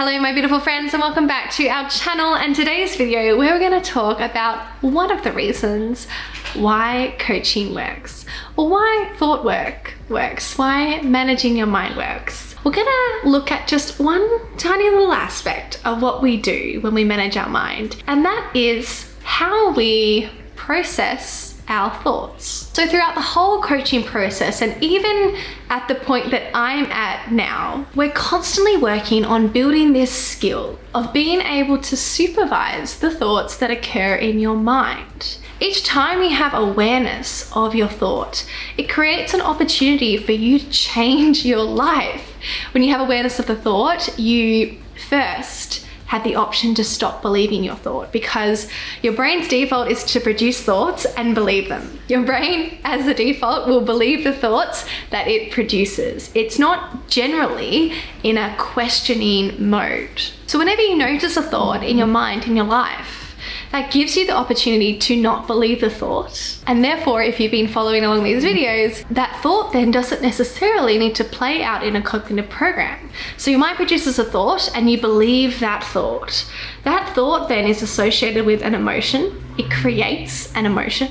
Hello my beautiful friends and welcome back to our channel, and today's video we're going to talk about one of the reasons why coaching works, or why thought work works, why managing your mind works. We're going to look at just one tiny little aspect of what we do when we manage our mind, and that is how we process our thoughts. So throughout the whole coaching process, and even at the point that I'm at now, we're constantly working on building this skill of being able to supervise the thoughts that occur in your mind. Each time you have awareness of your thought, it creates an opportunity for you to change your life. When you have awareness of the thought, you first have the option to stop believing your thought, because your brain's default is to produce thoughts and believe them. Your brain, as a default, will believe the thoughts that it produces. It's not generally in a questioning mode. So whenever you notice a thought in your mind, in your life, that gives you the opportunity to not believe the thought. And therefore, if you've been following along these videos, that thought then doesn't necessarily need to play out in a cognitive program. So your mind produces a thought and you believe that thought. That thought then is associated with an emotion. It creates an emotion.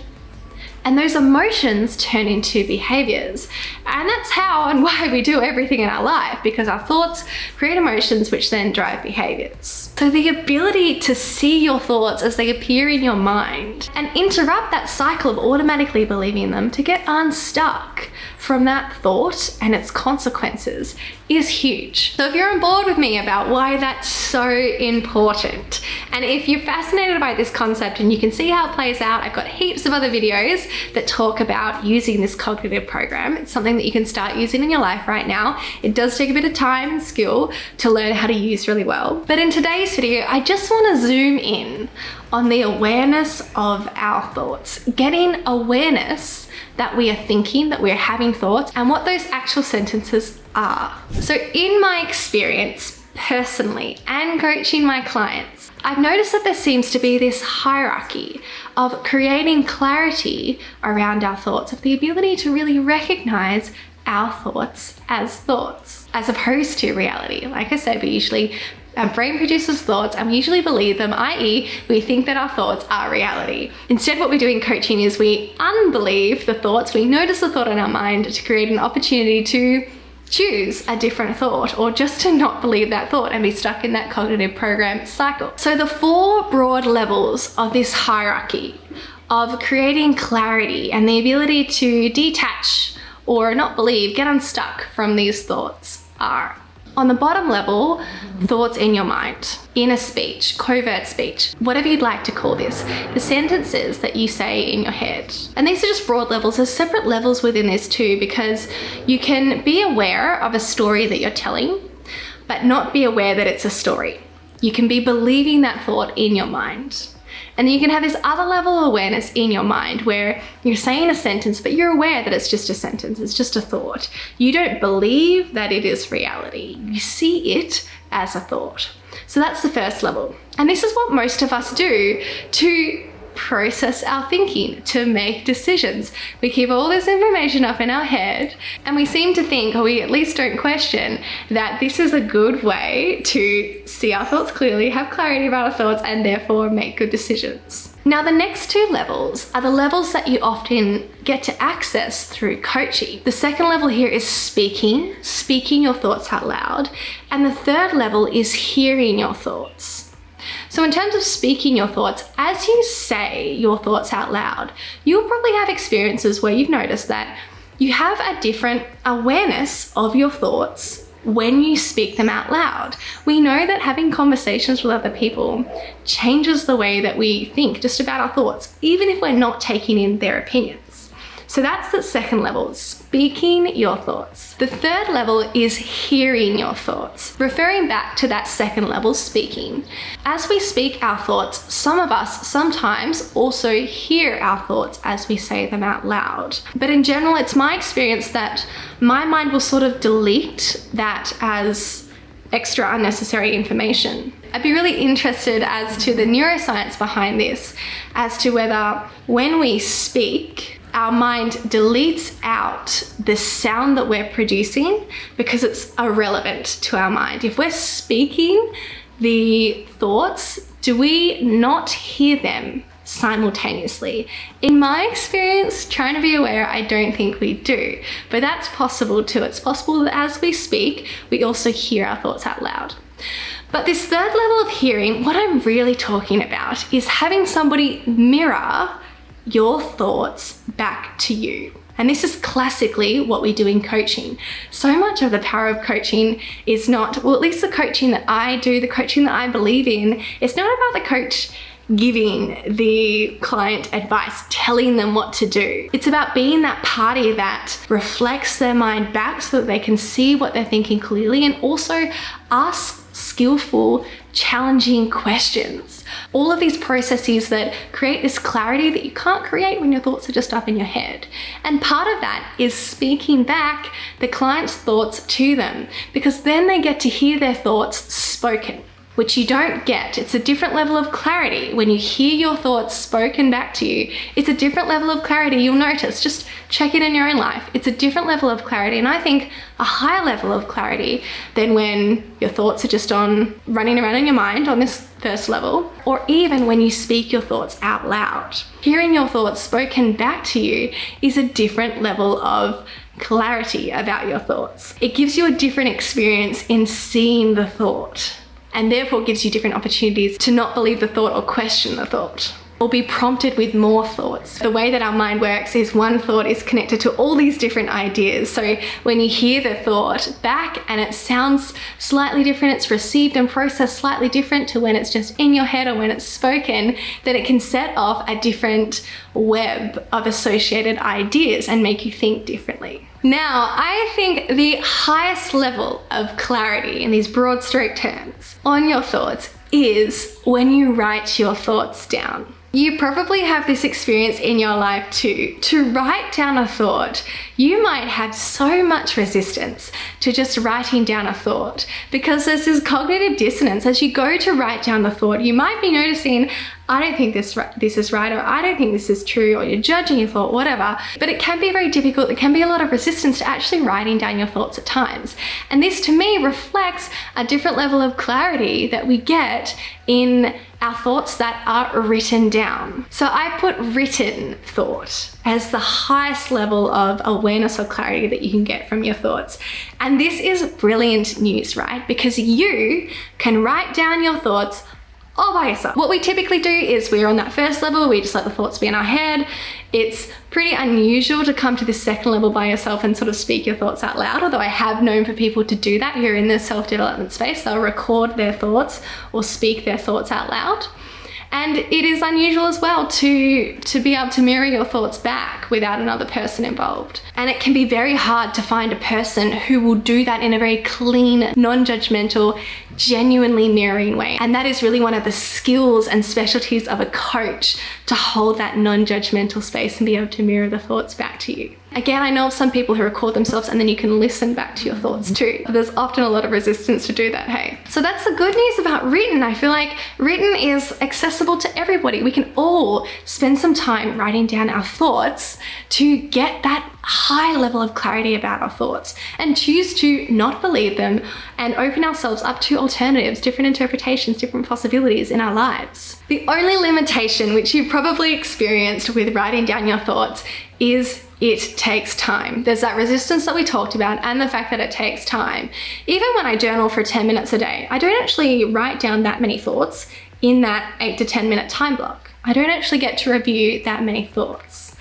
And those emotions turn into behaviors. And that's how and why we do everything in our life, because our thoughts create emotions which then drive behaviors. So the ability to see your thoughts as they appear in your mind and interrupt that cycle of automatically believing them, to get unstuck from that thought and its consequences, is huge. So if you're on board with me about why that's so important, and if you're fascinated by this concept and you can see how it plays out, I've got heaps of other videos that talk about using this cognitive program. It's something that you can start using in your life right now. It does take a bit of time and skill to learn how to use really well. But in today's video, I just want to zoom in on the awareness of our thoughts, getting awareness that we are thinking, that we're having thoughts, and what those actual sentences are. So in my experience, personally, and coaching my clients, I've noticed that there seems to be this hierarchy of creating clarity around our thoughts, of the ability to really recognize our thoughts, as opposed to reality. Like I said, our brain produces thoughts and we usually believe them, i.e. we think that our thoughts are reality. Instead, what we do in coaching is we unbelieve the thoughts, we notice the thought in our mind to create an opportunity to choose a different thought, or just to not believe that thought and be stuck in that cognitive program cycle. So the four broad levels of this hierarchy of creating clarity and the ability to detach or not believe, get unstuck from these thoughts are: on the bottom level, thoughts in your mind, inner speech, covert speech, whatever you'd like to call this, the sentences that you say in your head. And these are just broad levels. There's separate levels within this too, because you can be aware of a story that you're telling, but not be aware that it's a story. You can be believing that thought in your mind. And then you can have this other level of awareness in your mind where you're saying a sentence, but you're aware that it's just a sentence, it's just a thought. You don't believe that it is reality. You see it as a thought. So that's the first level. And this is what most of us do to process our thinking, to make decisions. We keep all this information up in our head and we seem to think, or we at least don't question, that this is a good way to see our thoughts clearly, have clarity about our thoughts, and therefore make good decisions. Now, the next two levels are the levels that you often get to access through coaching. The second level here is speaking your thoughts out loud. And the third level is hearing your thoughts. So in terms of speaking your thoughts, as you say your thoughts out loud, you'll probably have experiences where you've noticed that you have a different awareness of your thoughts when you speak them out loud. We know that having conversations with other people changes the way that we think just about our thoughts, even if we're not taking in their opinions. So that's the second level, speaking your thoughts. The third level is hearing your thoughts. Referring back to that second level, speaking. As we speak our thoughts, some of us sometimes also hear our thoughts as we say them out loud. But in general, it's my experience that my mind will sort of delete that as extra unnecessary information. I'd be really interested as to the neuroscience behind this, as to whether when we speak our mind deletes out the sound that we're producing because it's irrelevant to our mind. If we're speaking the thoughts, do we not hear them simultaneously? In my experience, trying to be aware, I don't think we do, but that's possible too. It's possible that as we speak, we also hear our thoughts out loud. But this third level of hearing, what I'm really talking about is having somebody mirror your thoughts back to you. And this is classically what we do in coaching. So much of the power of coaching is not, well, at least the coaching that I do, the coaching that I believe in, it's not about the coach giving the client advice, telling them what to do. It's about being that party that reflects their mind back so that they can see what they're thinking clearly and also ask skillful, challenging questions. All of these processes that create this clarity that you can't create when your thoughts are just up in your head. And part of that is speaking back the client's thoughts to them, because then they get to hear their thoughts spoken, which you don't get. It's a different level of clarity. When you hear your thoughts spoken back to you, it's a different level of clarity. You'll notice, just check it in your own life. It's a different level of clarity, and I think a higher level of clarity than when your thoughts are just on running around in your mind on this first level, or even when you speak your thoughts out loud. Hearing your thoughts spoken back to you is a different level of clarity about your thoughts. It gives you a different experience in seeing the thought, and therefore gives you different opportunities to not believe the thought or question the thought, or be prompted with more thoughts. The way that our mind works is one thought is connected to all these different ideas. So when you hear the thought back and it sounds slightly different, it's received and processed slightly different to when it's just in your head or when it's spoken, then it can set off a different web of associated ideas and make you think differently. Now, I think the highest level of clarity in these broad stroke terms on your thoughts is when you write your thoughts down. You probably have this experience in your life too. To write down a thought, you might have so much resistance to just writing down a thought because there's this cognitive dissonance. As you go to write down the thought, you might be noticing, I don't think this is right, or I don't think this is true, or you're judging your thought, whatever. But it can be very difficult. There can be a lot of resistance to actually writing down your thoughts at times. And this to me reflects a different level of clarity that we get in our thoughts that are written down. So I put written thought as the highest level of awareness or clarity that you can get from your thoughts. And this is brilliant news, right? Because you can write down your thoughts all by yourself. What we typically do is we're on that first level, we just let the thoughts be in our head. It's pretty unusual to come to this second level by yourself and sort of speak your thoughts out loud, although I have known for people to do that who are in the self-development space. They'll record their thoughts or speak their thoughts out loud. And it is unusual as well to be able to mirror your thoughts back without another person involved. And it can be very hard to find a person who will do that in a very clean, non-judgmental, genuinely mirroring way. And that is really one of the skills and specialties of a coach, to hold that non-judgmental space and be able to mirror the thoughts back to you. Again, I know of some people who record themselves and then you can listen back to your thoughts too. There's often a lot of resistance to do that, hey? So that's the good news about written. I feel like written is accessible to everybody. We can all spend some time writing down our thoughts to get that high level of clarity about our thoughts and choose to not believe them and open ourselves up to alternatives, different interpretations, different possibilities in our lives. The only limitation, which you've probably experienced with writing down your thoughts, is it takes time. There's that resistance that we talked about and the fact that it takes time. Even when I journal for 10 minutes a day, I don't actually write down that many thoughts in that 8 to 10 minute time block. I don't actually get to review that many thoughts.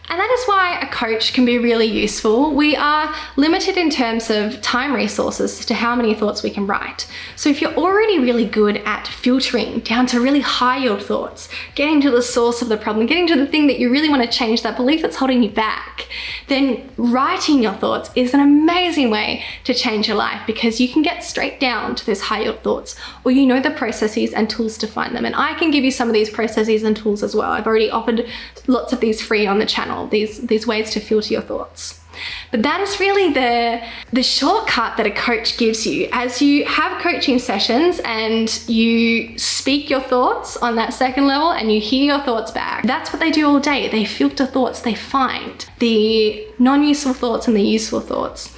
And that is why a coach can be really useful. We are limited in terms of time resources to how many thoughts we can write. So if you're already really good at filtering down to really high yield thoughts, getting to the source of the problem, getting to the thing that you really want to change, that belief that's holding you back, then writing your thoughts is an amazing way to change your life, because you can get straight down to those high yield thoughts, or you know the processes and tools to find them. And I can give you some of these processes and tools as well. I've already offered lots of these free on the channel, these ways to filter your thoughts. But that is really the shortcut that a coach gives you. As you have coaching sessions and you speak your thoughts on that second level and you hear your thoughts back, that's what they do all day. They filter thoughts, they find the non-useful thoughts and the useful thoughts.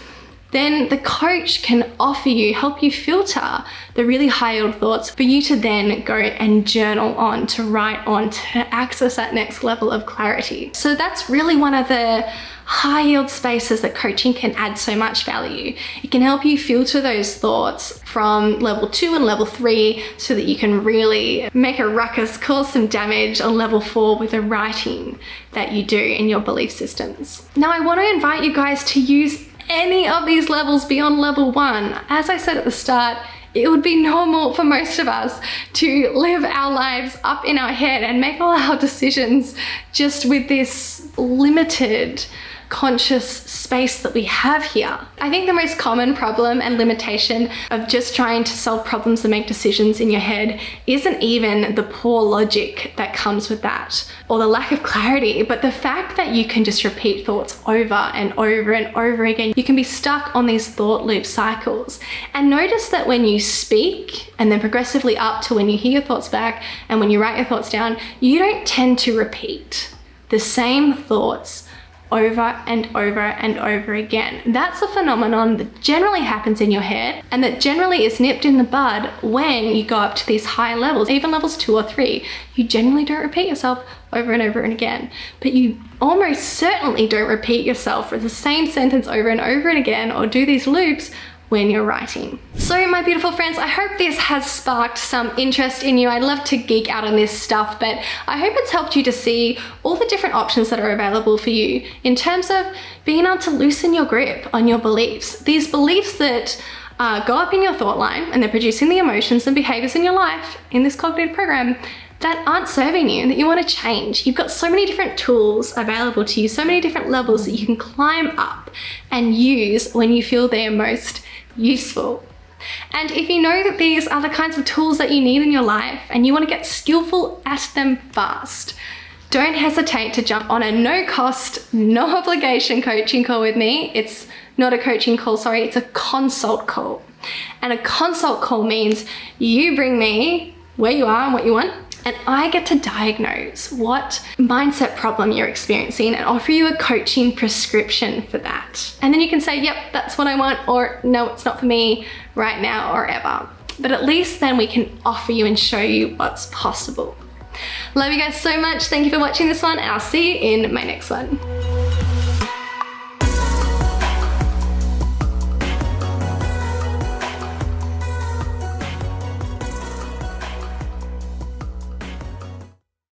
Then the coach can help you filter the really high yield thoughts for you to then go and journal on, to write on, to access that next level of clarity. So that's really one of the high yield spaces that coaching can add so much value. It can help you filter those thoughts from level 2 and level 3 so that you can really make a ruckus, cause some damage on level 4 with the writing that you do in your belief systems. Now, I want to invite you guys to use any of these levels beyond level 1. As I said at the start, it would be normal for most of us to live our lives up in our head and make all our decisions just with this limited conscious space that we have here. I think the most common problem and limitation of just trying to solve problems and make decisions in your head isn't even the poor logic that comes with that or the lack of clarity, but the fact that you can just repeat thoughts over and over and over again. You can be stuck on these thought loop cycles. And notice that when you speak and then progressively up to when you hear your thoughts back and when you write your thoughts down, you don't tend to repeat the same thoughts over and over and over again. That's a phenomenon that generally happens in your head and that generally is nipped in the bud when you go up to these high levels, even levels 2 or 3. You generally don't repeat yourself over and over and again, but you almost certainly don't repeat yourself for the same sentence over and over and again or do these loops when you're writing. So my beautiful friends, I hope this has sparked some interest in you. I'd love to geek out on this stuff, but I hope it's helped you to see all the different options that are available for you in terms of being able to loosen your grip on your beliefs. These beliefs that go up in your thought line and they're producing the emotions and behaviors in your life in this cognitive program that aren't serving you and that you want to change. You've got so many different tools available to you, so many different levels that you can climb up and use when you feel they're most useful. And if you know that these are the kinds of tools that you need in your life and you want to get skillful at them fast, don't hesitate to jump on a no cost, no obligation coaching call with me. It's not a coaching call, sorry, it's a consult call. And a consult call means you bring me where you are and what you want, and I get to diagnose what mindset problem you're experiencing and offer you a coaching prescription for that. And then you can say, yep, that's what I want, or no, it's not for me right now or ever. But at least then we can offer you and show you what's possible. Love you guys so much. Thank you for watching this one, and I'll see you in my next one.